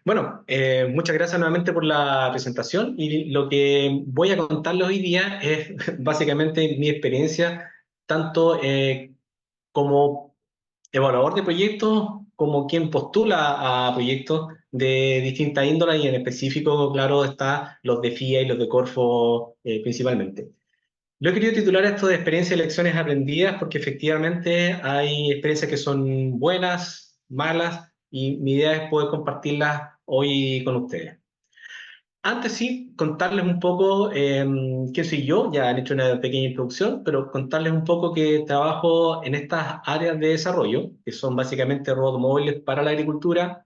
Bueno, muchas gracias nuevamente por la presentación y lo que voy a contarles hoy día es básicamente mi experiencia tanto como evaluador de proyectos como quien postula a proyectos de distinta índole y en específico, claro, está los de FIA y los de Corfo principalmente. Lo he querido titular esto de experiencia y lecciones aprendidas porque efectivamente hay experiencias que son buenas, malas, y mi idea es poder compartirlas hoy con ustedes. Antes sí, contarles un poco quién soy yo, ya han hecho una pequeña introducción, pero contarles un poco que trabajo en estas áreas de desarrollo, que son básicamente robots móviles para la agricultura,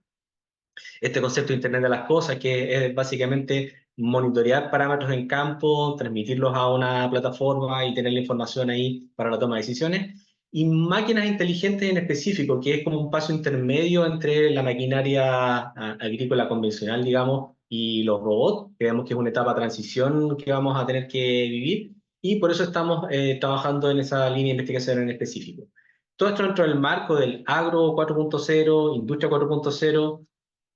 este concepto de Internet de las Cosas, que es básicamente monitorear parámetros en campo, transmitirlos a una plataforma y tener la información ahí para la toma de decisiones. Y máquinas inteligentes en específico, que es como un paso intermedio entre la maquinaria agrícola convencional, digamos, y los robots. Creemos que es una etapa de transición que vamos a tener que vivir y por eso estamos trabajando en esa línea de investigación en específico. Todo esto dentro del marco del agro 4.0, industria 4.0,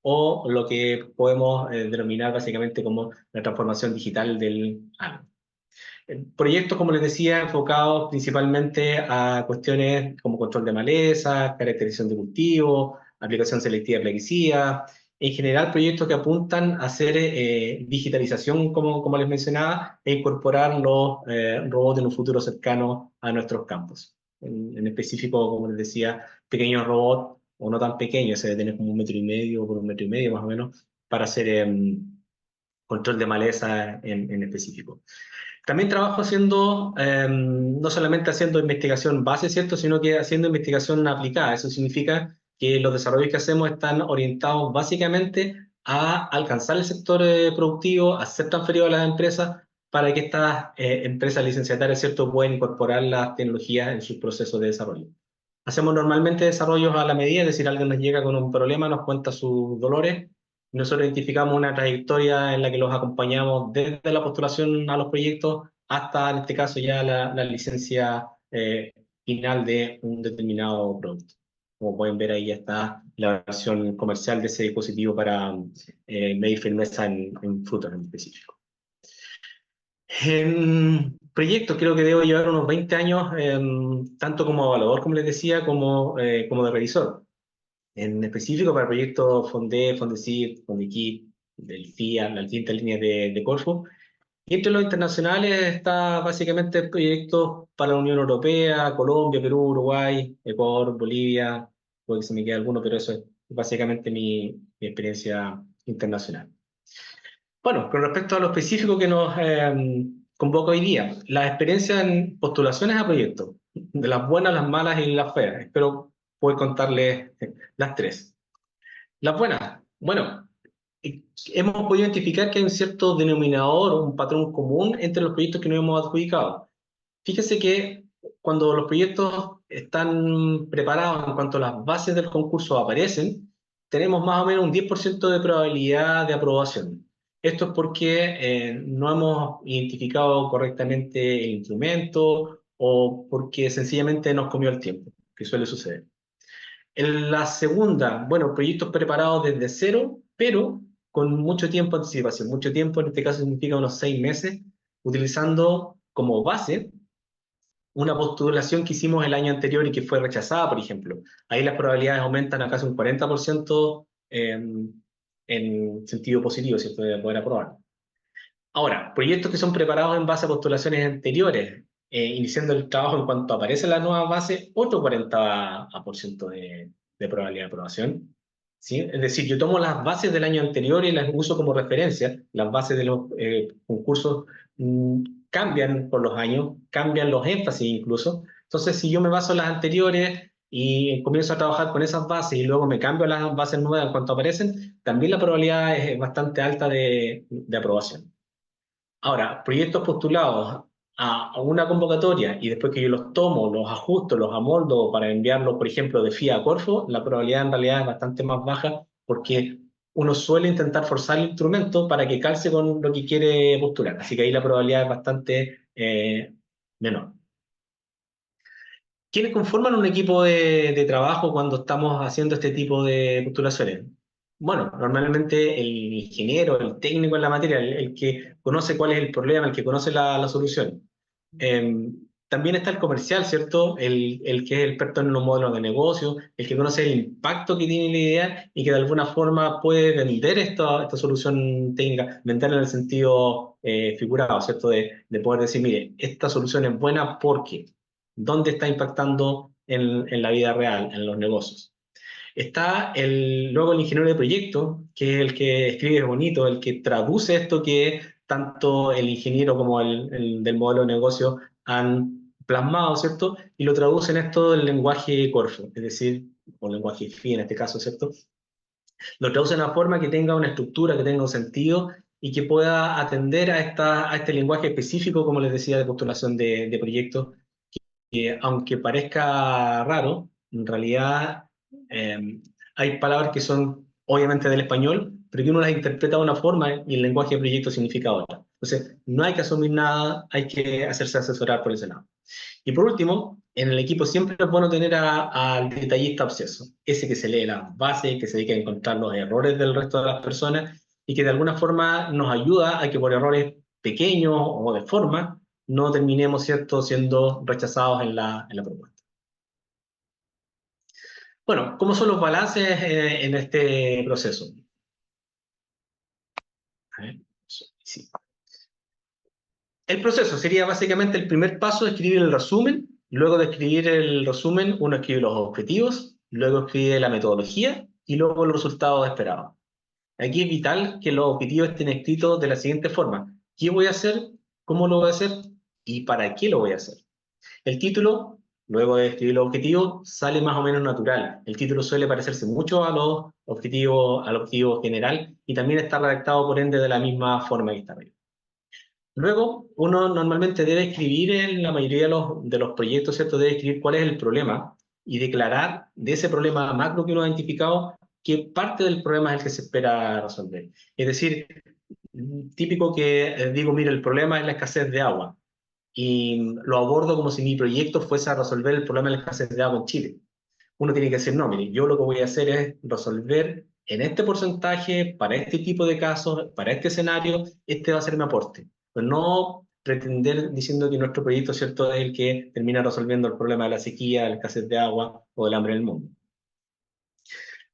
o lo que podemos denominar básicamente como la transformación digital del agro. Proyectos, como les decía, enfocados principalmente a cuestiones como control de malezas, caracterización de cultivos, aplicación selectiva de plaguicidas, en general proyectos que apuntan a hacer digitalización, como les mencionaba, e incorporar los robots en un futuro cercano a nuestros campos. En específico, como les decía, pequeños robots, o no tan pequeños, se debe tener como 1,5 metros por 1,5 metros más o menos, para hacer control de maleza en específico. También trabajo haciendo, no solamente haciendo investigación base, ¿cierto? Sino que haciendo investigación aplicada. Eso significa que los desarrollos que hacemos están orientados básicamente a alcanzar el sector productivo, a ser transferidos a las empresas para que estas empresas licenciatarias, ¿cierto?, puedan incorporar las tecnologías en sus procesos de desarrollo. Hacemos normalmente desarrollos a la medida, es decir, alguien nos llega con un problema, nos cuenta sus dolores, y nosotros identificamos una trayectoria en la que los acompañamos desde la postulación a los proyectos hasta, en este caso, ya la licencia final de un determinado producto. Como pueden ver, ahí ya está la versión comercial de ese dispositivo para medir firmeza en frutas en específico. En proyecto creo que debo llevar unos 20 años, tanto como evaluador, como les decía, como de revisor. En específico para proyectos Fondé, Fondesit, Fondequip, del FIA, las distintas líneas de Corfo. Y entre los internacionales está básicamente proyectos para la Unión Europea, Colombia, Perú, Uruguay, Ecuador, Bolivia, puede que se me quede alguno, pero eso es básicamente mi experiencia internacional. Bueno, con respecto a lo específico que nos convoca hoy día, la experiencia en postulaciones a proyectos, de las buenas, las malas y las feas. Espero poder contarles las tres. Las buenas, bueno, hemos podido identificar que hay un cierto denominador, un patrón común entre los proyectos que nos hemos adjudicado. Fíjese que cuando los proyectos están preparados en cuanto a las bases del concurso aparecen, tenemos más o menos un 10% de probabilidad de aprobación. Esto es porque no hemos identificado correctamente el instrumento o porque sencillamente nos comió el tiempo, que suele suceder. En la segunda, bueno, proyectos preparados desde cero, pero con mucho tiempo de anticipación. Mucho tiempo, en este caso significa unos 6 meses, utilizando como base una postulación que hicimos el año anterior y que fue rechazada, por ejemplo. Ahí las probabilidades aumentan a casi un 40% en sentido positivo, ¿cierto?, de poder aprobar. Ahora, proyectos que son preparados en base a postulaciones anteriores, iniciando el trabajo en cuanto aparece la nueva base, otro 40% de probabilidad de aprobación. ¿Sí? Es decir, yo tomo las bases del año anterior y las uso como referencia. Las bases de los concursos mm, cambian por los años, cambian los énfasis incluso. Entonces, si yo me baso en las anteriores y comienzo a trabajar con esas bases y luego me cambio a las bases nuevas en cuanto aparecen, también la probabilidad es bastante alta de aprobación. Ahora, proyectos postulados a una convocatoria y después que yo los tomo, los ajusto, los amoldo para enviarlos, por ejemplo, de FIA a Corfo, la probabilidad en realidad es bastante más baja porque uno suele intentar forzar el instrumento para que calce con lo que quiere postular. Así que ahí la probabilidad es bastante menor. ¿Quiénes conforman un equipo de trabajo cuando estamos haciendo este tipo de postulaciones? bueno, normalmente el ingeniero, el técnico en la materia, el que conoce cuál es el problema, el que conoce la solución. Eh, También está el comercial, ¿cierto? El que es el experto en los modelos de negocio, el que conoce el impacto que tiene la idea y que de alguna forma puede vender esta solución técnica, venderla en el sentido figurado, ¿cierto? De poder decir, mire, esta solución es buena porque, ¿dónde está impactando en la vida real, en los negocios? Está luego el ingeniero de proyecto, que es el que escribe bonito, el que traduce esto que tanto el ingeniero como el del modelo de negocio han plasmado, ¿cierto? Y lo traducen esto en lenguaje Corfo, es decir, o lenguaje FI en este caso, ¿cierto? Lo traduce de una forma que tenga una estructura, que tenga un sentido y que pueda atender a este lenguaje específico, como les decía, de postulación de proyectos que aunque parezca raro, en realidad hay palabras que son obviamente del español, pero que uno las interpreta de una forma y el lenguaje de proyecto significa otra. Entonces, no hay que asumir nada, hay que hacerse asesorar por ese lado. Y por último, en el equipo siempre es bueno tener al detallista obseso, ese que se lee las bases, que se dedica a encontrar los errores del resto de las personas y que de alguna forma nos ayuda a que por errores pequeños o de forma no terminemos, ¿cierto?, siendo rechazados en la propuesta. Bueno, ¿cómo son los balances en este proceso? A ver, sí. El proceso sería básicamente el primer paso, escribir el resumen. Luego de escribir el resumen, uno escribe los objetivos, luego escribe la metodología y luego los resultados esperados. Aquí es vital que los objetivos estén escritos de la siguiente forma. ¿Qué voy a hacer? ¿Cómo lo voy a hacer? ¿Y para qué lo voy a hacer? El título, luego de escribir los objetivos, sale más o menos natural. El título suele parecerse mucho a los objetivos, al objetivo general y también está redactado por ende de la misma forma que está arriba. Luego, uno normalmente debe escribir en la mayoría de los proyectos, ¿cierto? Debe escribir cuál es el problema y declarar de ese problema macro que uno ha identificado qué parte del problema es el que se espera resolver. Es decir, típico que digo, mire, el problema es la escasez de agua y lo abordo como si mi proyecto fuese a resolver el problema de la escasez de agua en Chile. Uno tiene que decir, no, mire, yo lo que voy a hacer es resolver en este porcentaje, para este tipo de casos, para este escenario, este va a ser mi aporte. Pero no pretender diciendo que nuestro proyecto, ¿cierto?, es el que termina resolviendo el problema de la sequía, la escasez de agua o del hambre en el mundo.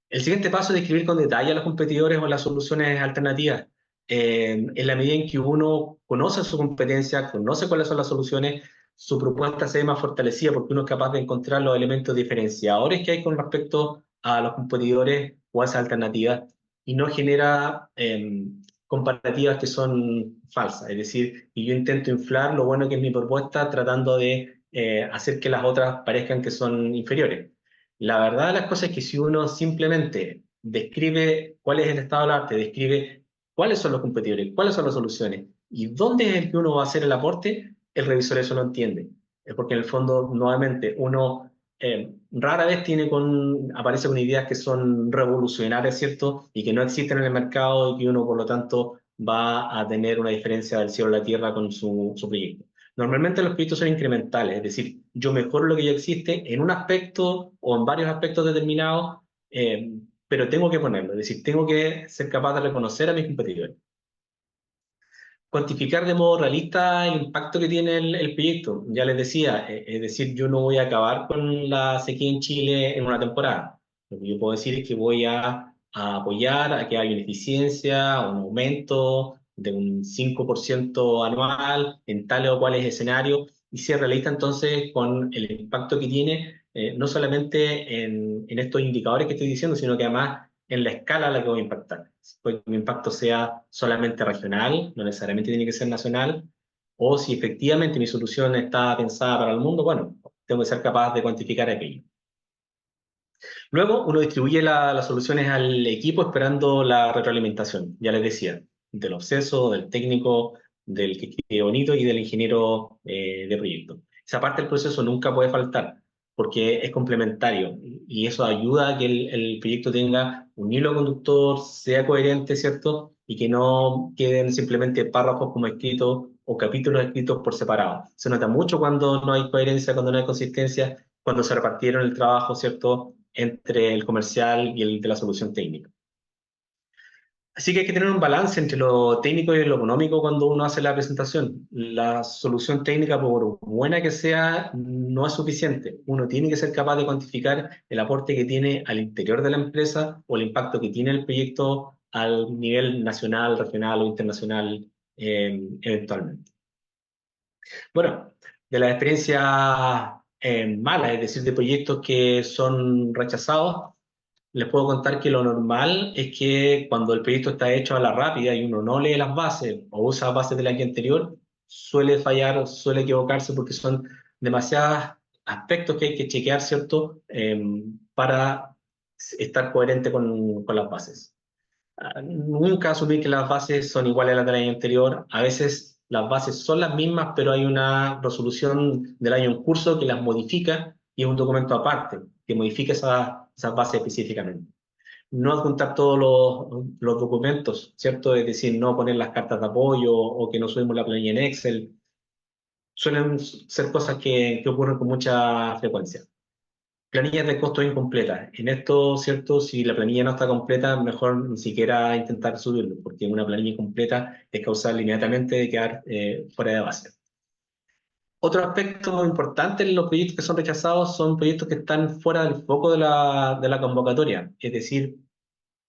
El siguiente paso es describir con detalle a los competidores o las soluciones alternativas. En la medida en que uno conoce su competencia, conoce cuáles son las soluciones, su propuesta se ve más fortalecida porque uno es capaz de encontrar los elementos diferenciadores que hay con respecto a los competidores o a esas alternativas y no genera comparativas que son falsas. Es decir, y yo intento inflar lo bueno que es mi propuesta tratando de hacer que las otras parezcan que son inferiores. La verdad de las cosas es que si uno simplemente describe cuál es el estado del arte, describe cuáles son los competidores, cuáles son las soluciones y dónde es el que uno va a hacer el aporte, el revisor eso no entiende. Es porque en el fondo, nuevamente, uno rara vez aparece con ideas que son revolucionarias, ¿cierto? Y que no existen en el mercado y que uno, por lo tanto, va a tener una diferencia del cielo a la tierra con su proyecto. Normalmente los proyectos son incrementales, es decir, yo mejoro lo que ya existe en un aspecto o en varios aspectos determinados, pero tengo que ponerlo, es decir, tengo que ser capaz de reconocer a mis competidores. Cuantificar de modo realista el impacto que tiene el proyecto. Ya les decía, es decir, yo no voy a acabar con la sequía en Chile en una temporada. Lo que yo puedo decir es que voy a apoyar a que haya una eficiencia, un aumento de un 5% anual en tales o cuales escenarios y ser realista entonces con el impacto que tiene, no solamente en estos indicadores que estoy diciendo, sino que además en la escala a la que voy a impactar. Puede que mi impacto sea solamente regional, no necesariamente tiene que ser nacional, o si efectivamente mi solución está pensada para el mundo, bueno, tengo que ser capaz de cuantificar aquello. Luego uno distribuye las soluciones al equipo esperando la retroalimentación, ya les decía, del obseso, del técnico, del que escribe bonito y del ingeniero de proyecto. Esa parte del proceso nunca puede faltar porque es complementario y eso ayuda a que el proyecto tenga un hilo conductor, sea coherente, ¿cierto? Y que no queden simplemente párrafos como escritos o capítulos escritos por separado. Se nota mucho cuando no hay coherencia, cuando no hay consistencia, cuando se repartieron el trabajo, ¿cierto?, entre el comercial y el de la solución técnica. Así que hay que tener un balance entre lo técnico y lo económico cuando uno hace la presentación. La solución técnica, por buena que sea, no es suficiente. Uno tiene que ser capaz de cuantificar el aporte que tiene al interior de la empresa o el impacto que tiene el proyecto al nivel nacional, regional o internacional, eventualmente. Bueno, de las experiencias malas, es decir, de proyectos que son rechazados, les puedo contar que lo normal es que cuando el proyecto está hecho a la rápida y uno no lee las bases o usa bases del año anterior, suele fallar, suele equivocarse porque son demasiados aspectos que hay que chequear, ¿cierto? Para estar coherente con las bases. Nunca asumir que las bases son iguales a las del año anterior. A veces las bases son las mismas, pero hay una resolución del año en curso que las modifica y es un documento aparte que modifica esas bases específicamente. No adjuntar todos los documentos, ¿cierto? Es decir, no poner las cartas de apoyo o que no subimos la planilla en Excel. Suelen ser cosas que ocurren con mucha frecuencia. Planillas de costos incompletas. En esto, ¿cierto? Si la planilla no está completa, mejor ni siquiera intentar subirlo, porque una planilla incompleta es causal inmediatamente de quedar fuera de base. Otro aspecto importante en los proyectos que son rechazados son proyectos que están fuera del foco de la convocatoria. Es decir,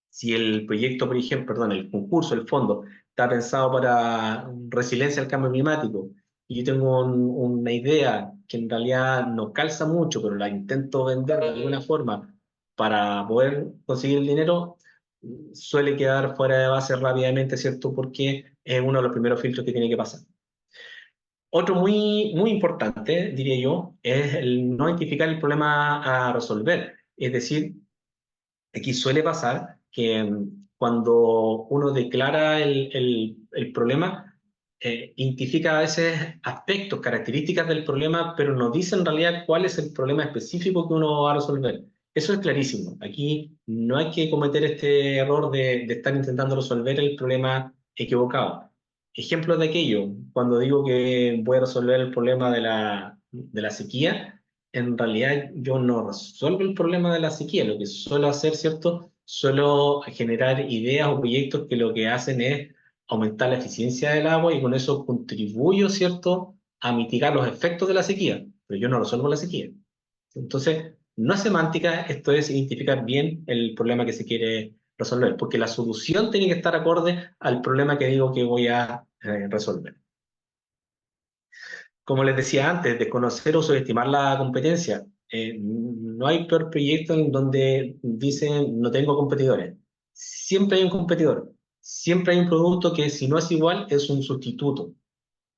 si el proyecto, por ejemplo, perdón, el concurso, el fondo, está pensado para resiliencia al cambio climático y yo tengo una idea que en realidad no calza mucho, pero la intento vender de alguna forma para poder conseguir el dinero, suele quedar fuera de base rápidamente, ¿cierto? Porque es uno de los primeros filtros que tiene que pasar. Otro muy, muy importante, diría yo, es el no identificar el problema a resolver. Es decir, aquí suele pasar que cuando uno declara el problema, identifica a veces aspectos, características del problema, pero no dice en realidad cuál es el problema específico que uno va a resolver. Eso es clarísimo. Aquí no hay que cometer este error de estar intentando resolver el problema equivocado. Ejemplo de aquello, cuando digo que voy a resolver el problema de la sequía, en realidad yo no resuelvo el problema de la sequía. Lo que suelo hacer, ¿cierto? Suelo generar ideas o proyectos que lo que hacen es aumentar la eficiencia del agua y con eso contribuyo, ¿cierto?, a mitigar los efectos de la sequía, pero yo no resuelvo la sequía. Entonces, no es semántica, esto es identificar bien el problema que se quiere resolver, porque la solución tiene que estar acorde al problema que digo que voy a resolver. Como les decía antes, desconocer o subestimar la competencia. No hay peor proyecto en donde dicen no tengo competidores. Siempre hay un competidor. Siempre hay un producto que si no es igual es un sustituto.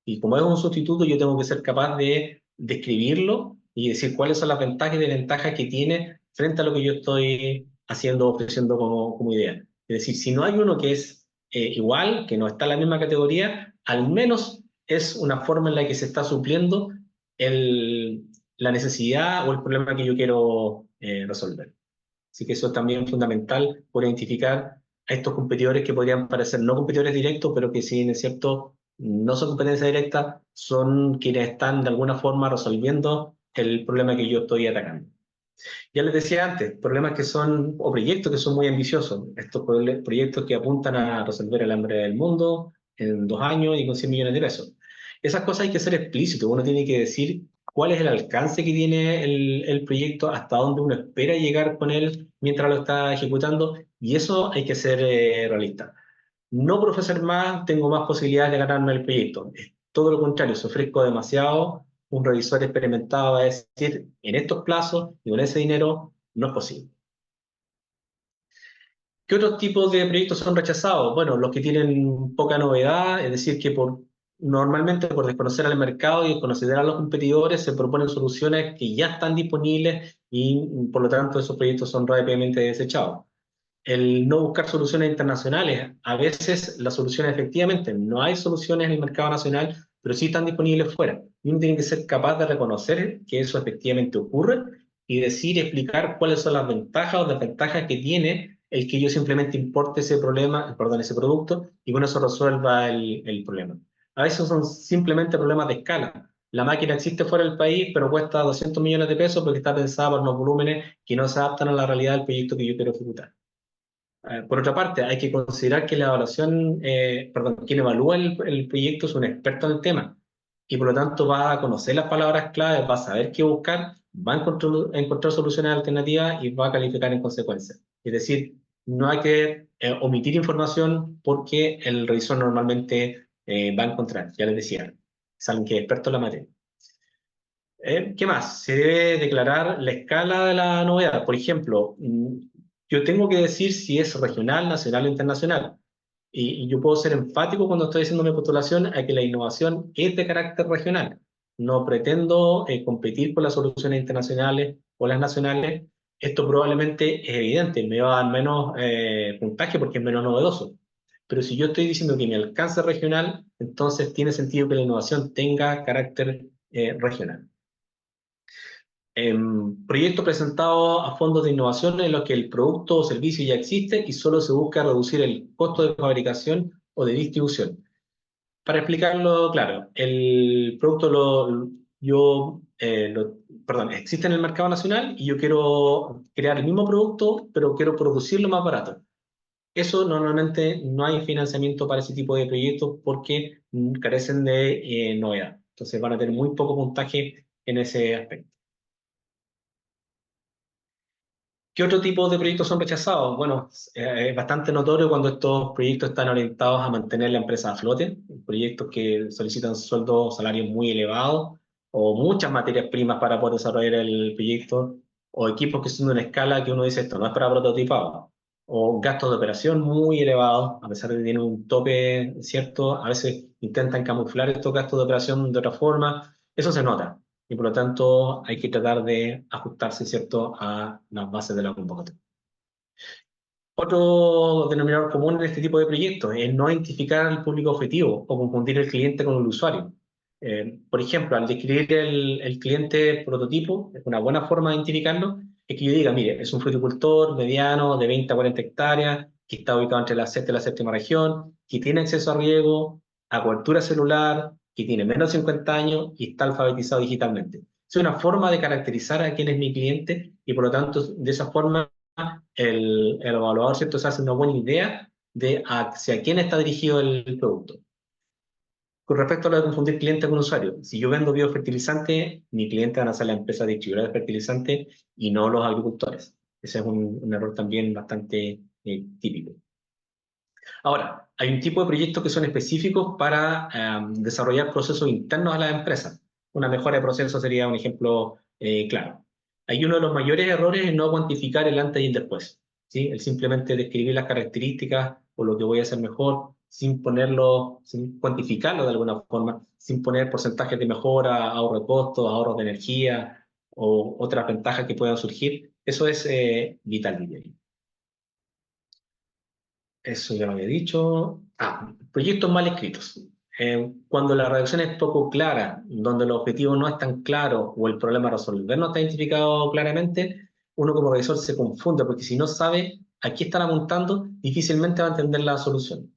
Y como es un sustituto, yo tengo que ser capaz de describirlo y decir cuáles son las ventajas y desventajas que tiene frente a lo que yo estoy haciendo, ofreciendo como idea. Es decir, si no hay uno que es igual, que no está en la misma categoría, al menos es una forma en la que se está supliendo el- la necesidad o el problema que yo quiero resolver. Así que eso es también fundamental por identificar a estos competidores que podrían parecer no competidores directos, pero que si bien es cierto, no son competencia directa, son quienes están de alguna forma resolviendo el problema que yo estoy atacando. Ya les decía antes, problemas que son, o proyectos que son muy ambiciosos, estos proyectos que apuntan a resolver el hambre del mundo en 2 años y con 100 millones de pesos. Esas cosas hay que ser explícito, uno tiene que decir cuál es el alcance que tiene el proyecto, hasta dónde uno espera llegar con él mientras lo está ejecutando, y eso hay que ser realista. No por ofrecer más, tengo más posibilidades de ganarme el proyecto. Es todo lo contrario, si ofrezco demasiado, un revisor experimentado va a decir, en estos plazos y con ese dinero no es posible. ¿Qué otros tipos de proyectos son rechazados? Bueno, los que tienen poca novedad, es decir, que normalmente por desconocer al mercado y desconocer a los competidores se proponen soluciones que ya están disponibles y por lo tanto esos proyectos son rápidamente desechados. El no buscar soluciones internacionales. A veces las soluciones efectivamente no hay soluciones en el mercado nacional, pero sí están disponibles fuera. Y uno tiene que ser capaz de reconocer que eso efectivamente ocurre y decir y explicar cuáles son las ventajas o desventajas que tiene el que yo simplemente importe ese problema, perdón, ese producto y con eso resuelva el problema. A veces son simplemente problemas de escala. La máquina existe fuera del país, pero cuesta 200 millones de pesos porque está pensada para unos volúmenes que no se adaptan a la realidad del proyecto que yo quiero ejecutar. Por otra parte, hay que considerar que la evaluación, perdón, quien evalúa el proyecto es un experto en el tema y por lo tanto va a conocer las palabras clave, va a saber qué buscar, va a encontrar soluciones alternativas y va a calificar en consecuencia. Es decir, no hay que omitir información porque el revisor normalmente va a encontrar, ya les decía, es alguien que es experto en la materia. ¿Qué más? Se debe declarar la escala de la novedad. Por ejemplo, yo tengo que decir si es regional, nacional o internacional. Y yo puedo ser enfático cuando estoy haciendo mi postulación a que la innovación es de carácter regional. No pretendo competir con las soluciones internacionales o las nacionales. Esto probablemente es evidente, me va a dar menos puntaje porque es menos novedoso. Pero si yo estoy diciendo que mi alcance es regional, entonces tiene sentido que la innovación tenga carácter regional. Proyectos presentados a fondos de innovación en los que el producto o servicio ya existe y solo se busca reducir el costo de fabricación o de distribución. Para explicarlo claro, el producto perdón, existe en el mercado nacional y yo quiero crear el mismo producto, pero quiero producirlo más barato. Eso normalmente no hay financiamiento para ese tipo de proyectos porque carecen de novedad. Entonces van a tener muy poco puntaje en ese aspecto. ¿Qué otro tipo de proyectos son rechazados? Bueno, es bastante notorio cuando estos proyectos están orientados a mantener la empresa a flote, proyectos que solicitan sueldos, salarios muy elevados o muchas materias primas para poder desarrollar el proyecto, o equipos que son de una escala que uno dice esto no es para prototipado, o gastos de operación muy elevados, a pesar de que tienen un tope cierto, a veces intentan camuflar estos gastos de operación de otra forma, eso se nota y por lo tanto hay que tratar de ajustarse, ¿cierto?, a las bases de la convocatoria. Otro denominador común en este tipo de proyectos es no identificar al público objetivo o confundir el cliente con el usuario. Por ejemplo, al describir el cliente prototipo, una buena forma de identificarlo es que yo diga, mire, es un fruticultor mediano de 20 a 40 hectáreas, que está ubicado entre la sexta y la séptima región, que tiene acceso a riego, a cobertura celular, que tiene menos de 50 años y está alfabetizado digitalmente. Es una forma de caracterizar a quién es mi cliente y por lo tanto de esa forma el evaluador, ¿cierto?, se hace una buena idea de hacia quién está dirigido el producto. Con respecto a lo de confundir cliente con usuario, si yo vendo biofertilizante, mi cliente van a ser la empresa distribuidora de fertilizante y no los agricultores. Ese es un error también bastante típico. Ahora, hay un tipo de proyectos que son específicos para desarrollar procesos internos a las empresas. Una mejora de proceso sería un ejemplo claro. Hay uno de los mayores errores en no cuantificar el antes y el después. ¿Sí? El simplemente describir las características o lo que voy a hacer mejor sin ponerlo, sin cuantificarlo de alguna forma, sin poner porcentajes de mejora, ahorro de costos, ahorros de energía o otras ventajas que puedan surgir. Eso es vital, diría yo. Eso ya lo había dicho. Proyectos mal escritos. Cuando la redacción es poco clara, donde el objetivo no es tan claro o el problema a resolver no está identificado claramente, uno como revisor se confunde porque si no sabe a qué están apuntando, difícilmente va a entender la solución.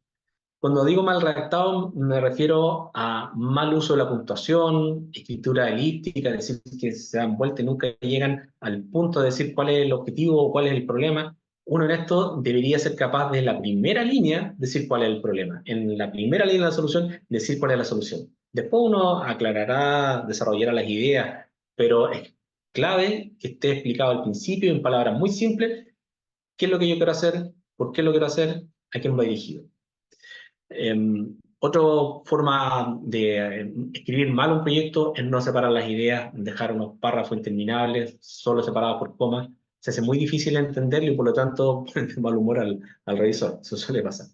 Cuando digo mal redactado, me refiero a mal uso de la puntuación, escritura elíptica, es decir, que se dan vuelta y nunca llegan al punto de decir cuál es el objetivo o cuál es el problema. Uno en esto debería ser capaz de en la primera línea decir cuál es el problema, en la primera línea de la solución decir cuál es la solución. Después uno aclarará, desarrollará las ideas, pero es clave que esté explicado al principio en palabras muy simples qué es lo que yo quiero hacer, por qué lo quiero hacer, a quién va dirigido. Otra forma de escribir mal un proyecto es no separar las ideas, dejar unos párrafos interminables, solo separados por comas. Se hace muy difícil entenderlo y por lo tanto pone de mal humor al revisor. Eso suele pasar.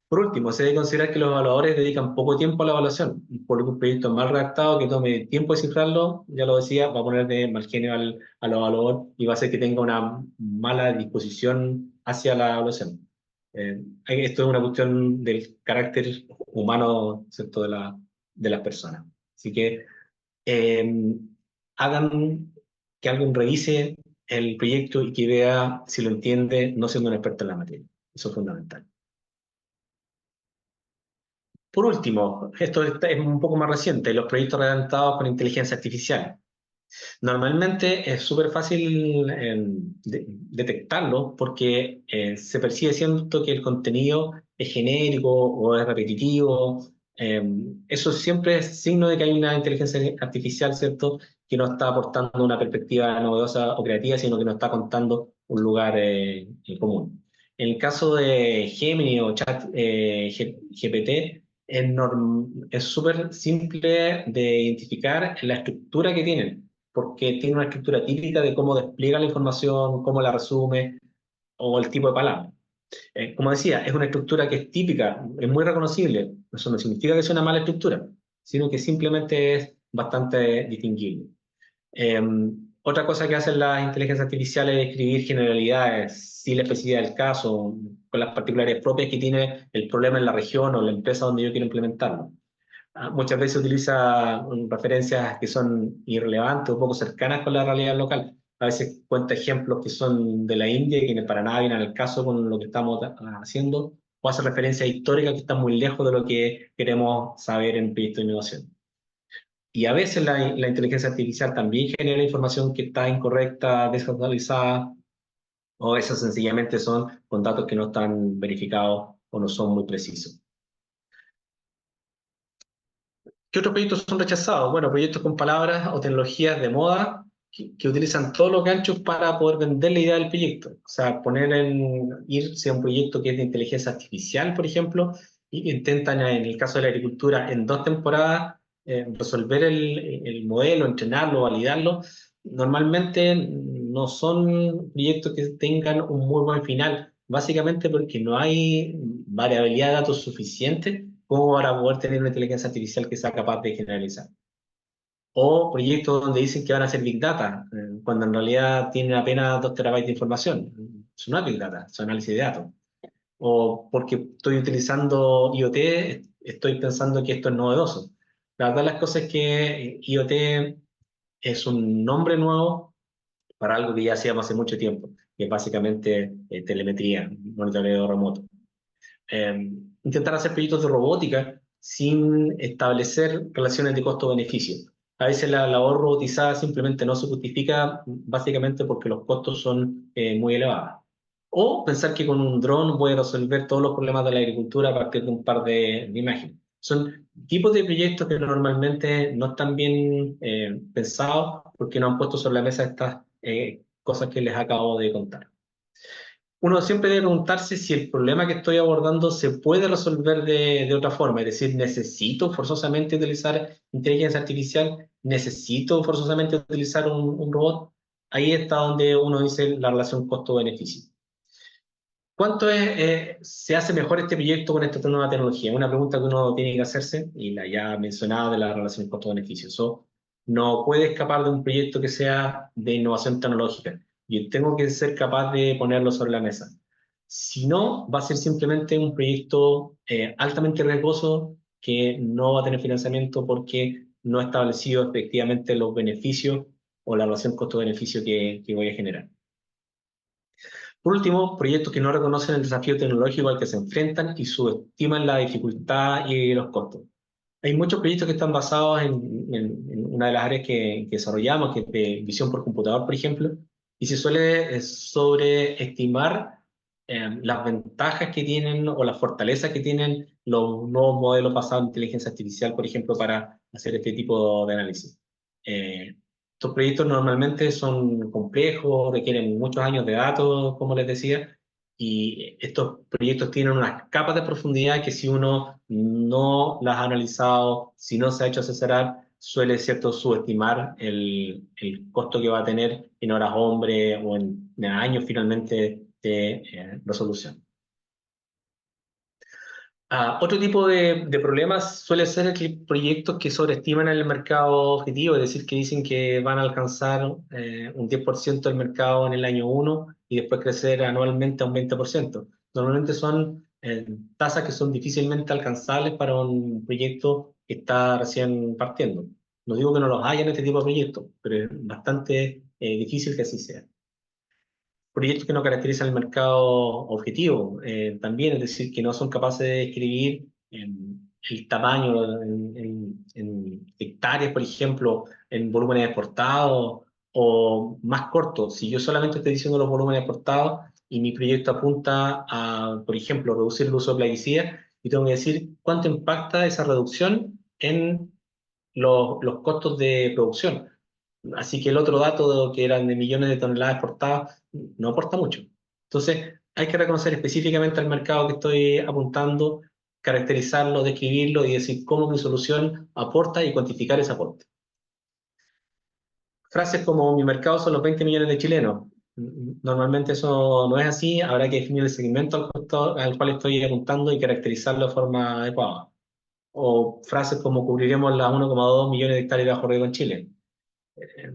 Por último, se debe considerar que los evaluadores dedican poco tiempo a la evaluación. Por lo que un proyecto mal redactado que tome tiempo de cifrarlo, ya lo decía, va a poner de mal genio al evaluador y va a hacer que tenga una mala disposición hacia la evaluación. Esto es una cuestión del carácter humano, ¿cierto?, de las personas. Así que eh, hagan que alguien revise el proyecto y que vea si lo entiende, no siendo un experto en la materia. Eso es fundamental. Por último, esto es un poco más reciente, los proyectos redactados con inteligencia artificial. Normalmente es súper fácil detectarlo porque se percibe siento que el contenido es genérico o es repetitivo. Eh, Eso siempre es signo de que hay una inteligencia artificial, ¿cierto? Que no está aportando una perspectiva novedosa o creativa, sino que nos está contando un lugar común. En el caso de Gemini o Chat GPT, es súper simple de identificar la estructura que tienen porque tiene una escritura típica de cómo despliega la información, cómo la resume o el tipo de palabra. Como decía, es una estructura que es típica, es muy reconocible. Eso no significa que sea una mala estructura, sino que simplemente es bastante distinguible. Eh, Otra cosa que hacen las inteligencias artificiales es escribir generalidades sin la especificidad del caso, con las particularidades propias que tiene el problema en la región o la empresa donde yo quiero implementarlo. Muchas veces utiliza referencias que son irrelevantes o poco cercanas con la realidad local. A veces cuenta ejemplos que son de la India y que para nada vienen al caso con lo que estamos haciendo, o hace referencias históricas que están muy lejos de lo que queremos saber en proyectos de innovación. Y a veces la inteligencia artificial también genera información que está incorrecta, desactualizada, o esas sencillamente son con datos que no están verificados o no son muy precisos. ¿Qué otros proyectos son rechazados? Bueno, proyectos con palabras o tecnologías de moda que utilizan todos los ganchos para poder vender la idea del proyecto. O sea, irse a un proyecto que es de inteligencia artificial, por ejemplo, y que intentan, en el caso de la agricultura, en 2 temporadas, resolver el modelo, entrenarlo, validarlo. Normalmente no son proyectos que tengan un muy buen final, básicamente porque no hay variabilidad de datos suficiente como para poder tener una inteligencia artificial que sea capaz de generalizar. O proyectos donde dicen que van a ser Big Data, cuando en realidad tienen apenas 2 terabytes de información. Eso no es Big Data, es análisis de datos. O porque estoy utilizando IoT, estoy pensando que esto es novedoso. La verdad las cosas es que IoT es un nombre nuevo para algo que ya hacíamos hace mucho tiempo, que es básicamente telemetría, monitoreo remoto. Intentar hacer proyectos de robótica sin establecer relaciones de costo-beneficio. A veces la labor robotizada simplemente no se justifica básicamente porque los costos son muy elevados. O pensar que con un dron voy a resolver todos los problemas de la agricultura a partir de un par de imágenes. Son tipos de proyectos que normalmente no están bien pensados porque no han puesto sobre la mesa estas cosas que les acabo de contar. Uno siempre debe preguntarse si el problema que estoy abordando se puede resolver de otra forma. Es decir, ¿necesito forzosamente utilizar inteligencia artificial? ¿Necesito forzosamente utilizar un robot? Ahí está donde uno dice la relación costo-beneficio. ¿Cuánto se hace mejor este proyecto con esta nueva tecnología? Una pregunta que uno tiene que hacerse, y la ya mencionada de la relación costo-beneficio. No puede escapar de un proyecto que sea de innovación tecnológica. Yo tengo que ser capaz de ponerlo sobre la mesa. Si no, va a ser simplemente un proyecto altamente riesgoso que no va a tener financiamiento porque no ha establecido efectivamente los beneficios o la relación costo-beneficio que voy a generar. Por último, proyectos que no reconocen el desafío tecnológico al que se enfrentan y subestiman la dificultad y los costos. Hay muchos proyectos que están basados en una de las áreas que desarrollamos, que es de visión por computador, por ejemplo, y se suele sobreestimar las ventajas que tienen o las fortalezas que tienen los nuevos modelos basados en inteligencia artificial, por ejemplo, para hacer este tipo de análisis. Estos proyectos normalmente son complejos, requieren muchos años de datos, como les decía, y estos proyectos tienen unas capas de profundidad que si uno no las ha analizado, si no se ha hecho asesorar, suele, cierto, subestimar el costo que va a tener en horas hombre o en años finalmente de resolución. Otro tipo de problemas suele ser que proyectos que sobreestiman el mercado objetivo, es decir, que dicen que van a alcanzar un 10% del mercado en el año uno y después crecer anualmente a un 20%. Normalmente son tasas que son difícilmente alcanzables para un proyecto que está recién partiendo. No digo que no los haya en este tipo de proyectos, pero es bastante difícil que así sea. Proyectos que no caracterizan el mercado objetivo también, es decir, que no son capaces de describir el tamaño en hectáreas, por ejemplo, en volúmenes exportados o más cortos. Si yo solamente estoy diciendo los volúmenes exportados y mi proyecto apunta a, por ejemplo, reducir el uso de plaguicidas, y tengo que decir cuánto impacta esa reducción en los costos de producción. Así que el otro dato que eran de millones de toneladas exportadas no aporta mucho. Entonces, hay que reconocer específicamente al mercado que estoy apuntando, caracterizarlo, describirlo y decir cómo mi solución aporta y cuantificar ese aporte. Frases como mi mercado son los 20 millones de chilenos. Normalmente eso no es así, habrá que definir el segmento al cual estoy apuntando y caracterizarlo de forma adecuada. O frases como cubriremos las 1,2 millones de hectáreas bajo riego en Chile.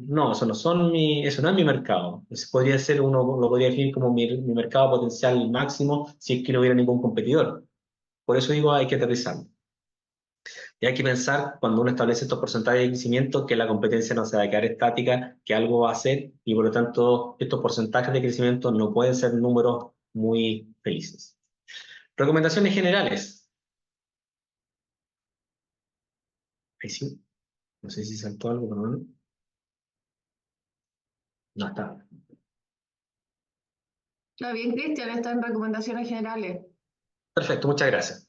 No, eso no es mi mercado. Ese podría ser, uno lo podría definir como mi mercado potencial máximo si es que no hubiera ningún competidor. Por eso digo, hay que aterrizarlo. Y hay que pensar, cuando uno establece estos porcentajes de crecimiento, que la competencia no se va a quedar estática, que algo va a hacer, y por lo tanto, estos porcentajes de crecimiento no pueden ser números muy felices. Recomendaciones generales. Ahí sí, no sé si saltó algo, pero no, no está. Está bien, Cristian, está en recomendaciones generales. Perfecto, muchas gracias.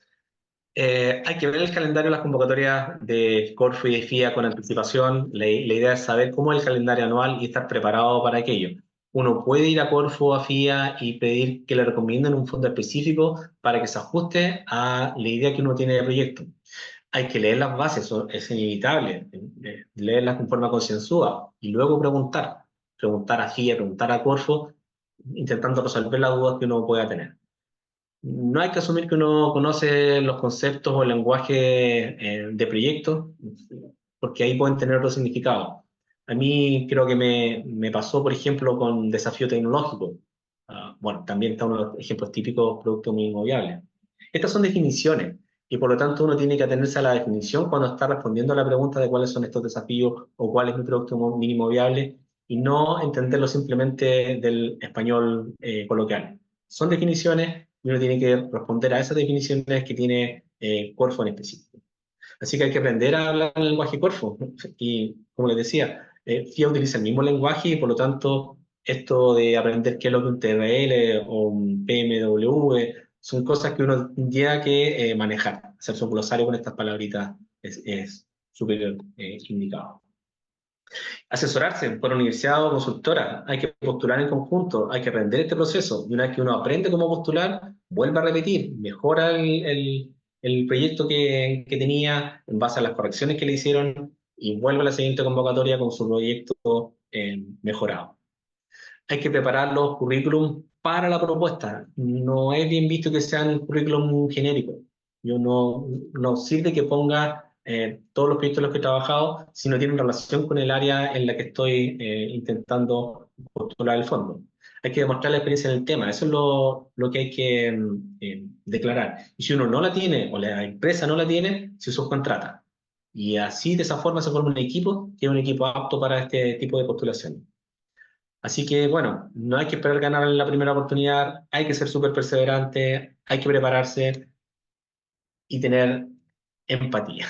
Hay que ver el calendario de las convocatorias de Corfo y de FIA con anticipación. La idea es saber cómo es el calendario anual y estar preparado para aquello. Uno puede ir a Corfo o a FIA y pedir que le recomienden un fondo específico para que se ajuste a la idea que uno tiene de proyecto. Hay que leer las bases, eso es inevitable, leerlas con forma concienzuda y luego preguntar. Preguntar a FIA, preguntar a Corfo, intentando resolver las dudas que uno pueda tener. No hay que asumir que uno conoce los conceptos o el lenguaje de proyectos, porque ahí pueden tener otro significado. A mí creo que me pasó, por ejemplo, con desafío tecnológico. Bueno, también está uno de los ejemplos típicos, producto mínimo viable. Estas son definiciones y por lo tanto uno tiene que atenerse a la definición cuando está respondiendo a la pregunta de cuáles son estos desafíos o cuál es mi producto mínimo viable y no entenderlo simplemente del español coloquial. Son definiciones y uno tiene que responder a esas definiciones que tiene Corfo en específico. Así que hay que aprender a hablar el lenguaje Corfo. Y como les decía, FIA utiliza el mismo lenguaje y por lo tanto esto de aprender qué es lo que un TRL o un PMW son cosas que uno tiene que manejar. Hacer su glosario con estas palabritas es súper indicado. Asesorarse por universidad o consultora, hay que postular en conjunto, hay que aprender este proceso. Y una vez que uno aprende cómo postular, vuelve a repetir, mejora el proyecto que tenía en base a las correcciones que le hicieron y vuelve a la siguiente convocatoria con su proyecto mejorado. Hay que preparar los currículum para la propuesta. No es bien visto que sean currículum genéricos. Yo no sirve que ponga todos los proyectos en los que he trabajado si no tienen relación con el área en la que estoy intentando postular el fondo. Hay que demostrar la experiencia en el tema. Eso es lo que hay que declarar. Y si uno no la tiene o la empresa no la tiene, se subcontrata. Y así, de esa forma, se forma un equipo que es un equipo apto para este tipo de postulación. Así que, bueno, no hay que esperar ganar en la primera oportunidad, hay que ser súper perseverante, hay que prepararse y tener empatía.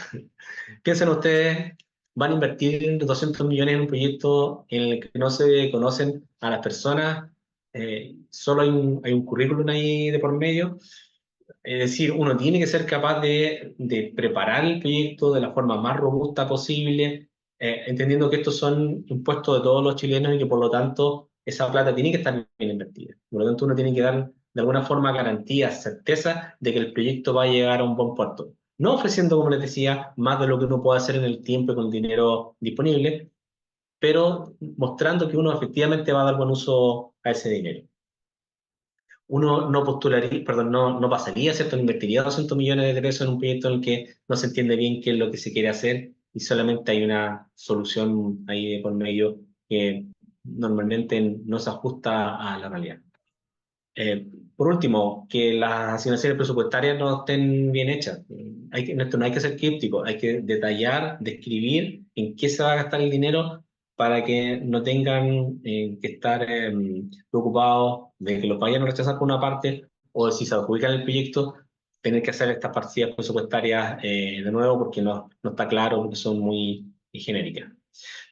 Piensen ustedes, van a invertir 200 millones en un proyecto en el que no se conocen a las personas, solo hay un currículum ahí de por medio. Es decir, uno tiene que ser capaz de preparar el proyecto de la forma más robusta posible, entendiendo que estos son impuestos de todos los chilenos y que por lo tanto esa plata tiene que estar bien invertida. Por lo tanto, uno tiene que dar de alguna forma garantías, certeza de que el proyecto va a llegar a un buen puerto. No ofreciendo, como les decía, más de lo que uno puede hacer en el tiempo y con el dinero disponible, pero mostrando que uno efectivamente va a dar buen uso a ese dinero. Uno no postularía, perdón, no pasaría, ¿cierto? No invertiría 200 millones de pesos en un proyecto en el que no se entiende bien qué es lo que se quiere hacer y solamente hay una solución ahí de por medio que normalmente no se ajusta a la realidad. Por último, que las asignaciones presupuestarias no estén bien hechas. En esto no hay que ser críptico, hay que detallar, describir en qué se va a gastar el dinero para que no tengan que estar preocupados de que los vayan a rechazar por una parte o de si se adjudican el proyecto, tener que hacer estas partidas presupuestarias de nuevo porque no está claro, porque son muy genéricas.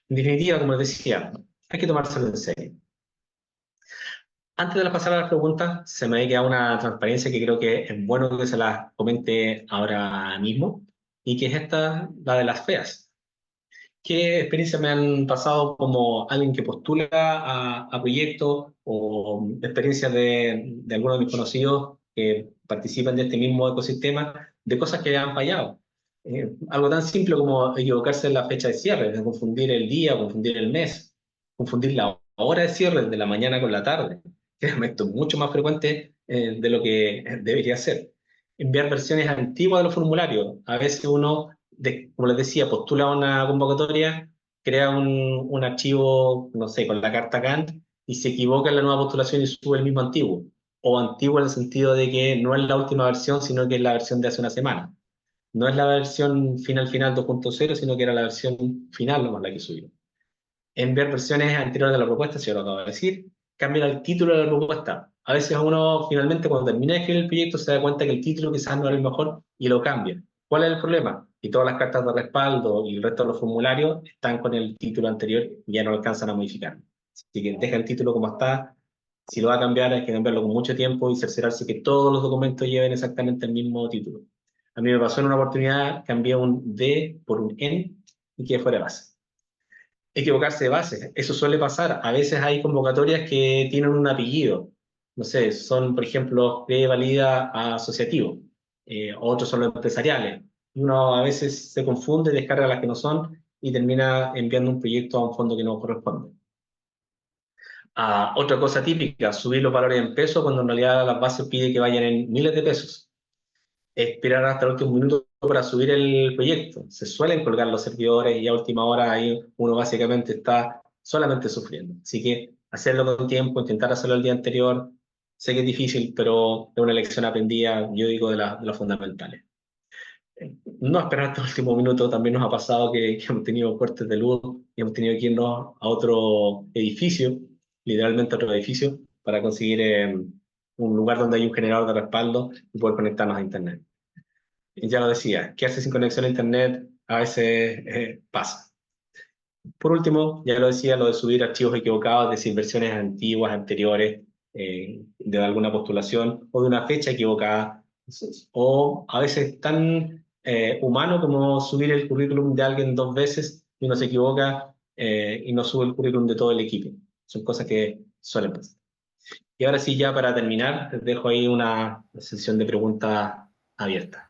En definitiva, como les decía, hay que tomárselo en serio. Antes de pasar a las preguntas, se me ha quedado una transparencia que creo que es bueno que se las comente ahora mismo, y que es esta, la de las feas. ¿Qué experiencias me han pasado como alguien que postula a proyectos o experiencias de algunos de mis conocidos que participan de este mismo ecosistema, de cosas que han fallado? Algo tan simple como equivocarse en la fecha de cierre, de confundir el día, confundir el mes, confundir la hora de cierre de la mañana con la tarde. Créanme, esto es mucho más frecuente de lo que debería ser. Enviar versiones antiguas de los formularios. A veces uno como les decía, postula una convocatoria, crea un archivo, no sé, con la carta Gantt y se equivoca en la nueva postulación y sube el mismo antiguo. O antiguo en el sentido de que no es la última versión, sino que es la versión de hace una semana. No es la versión final 2.0, sino que era la versión final nomás la que subió. Enviar versiones anteriores de la propuesta, si yo lo acabo de decir, cambiar el título de la propuesta. A veces uno finalmente cuando termina de escribir el proyecto se da cuenta que el título quizás no era el mejor y lo cambia. ¿Cuál es el problema? Y todas las cartas de respaldo y el resto de los formularios están con el título anterior y ya no alcanzan a modificar. Así que deja el título como está. Si lo va a cambiar, hay que cambiarlo con mucho tiempo y cerciorarse que todos los documentos lleven exactamente el mismo título. A mí me pasó en una oportunidad, cambié un D por un N y quedé fuera de base. Equivocarse de base, eso suele pasar. A veces hay convocatorias que tienen un apellido. No sé, son, por ejemplo, de valida asociativo, otros son los empresariales. Uno a veces se confunde, descarga las que no son y termina enviando un proyecto a un fondo que no corresponde. Otra cosa típica, subir los valores en pesos cuando en realidad las bases pide que vayan en miles de pesos. Esperar hasta el último minuto para subir el proyecto. Se suelen colgar los servidores y a última hora ahí uno básicamente está solamente sufriendo. Así que hacerlo con tiempo, intentar hacerlo el día anterior, sé que es difícil, pero es una lección aprendida, yo digo, de las fundamentales. No esperar hasta el último minuto, también nos ha pasado que hemos tenido cortes de luz y hemos tenido que irnos a otro edificio, literalmente a otro edificio, para conseguir un lugar donde hay un generador de respaldo y poder conectarnos a Internet. Ya lo decía, quedarse sin conexión a Internet a veces pasa. Por último, ya lo decía, lo de subir archivos equivocados, es decir, versiones antiguas, anteriores, de alguna postulación o de una fecha equivocada, o a veces tan humano como subir el currículum de alguien dos veces y uno se equivoca y no sube el currículum de todo el equipo. Son cosas que suelen pasar. Y ahora sí, ya para terminar, les dejo ahí una sesión de preguntas abierta.